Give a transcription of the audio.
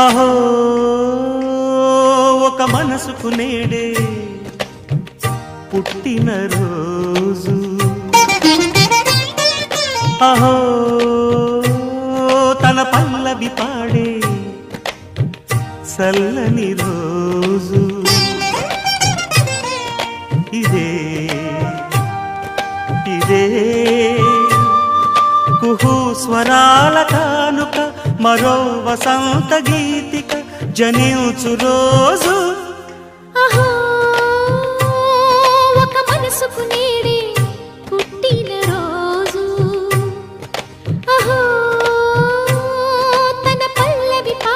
అహో ఒక మనసుకు నేడే పుట్టిన రోజు, అహో తన పల్లవి పాడే చల్లని రోజు. ఇదే ఇదే కుహు స్వరాల కానుక, మరో వసంత గీతిక జనించు రోజు. అహో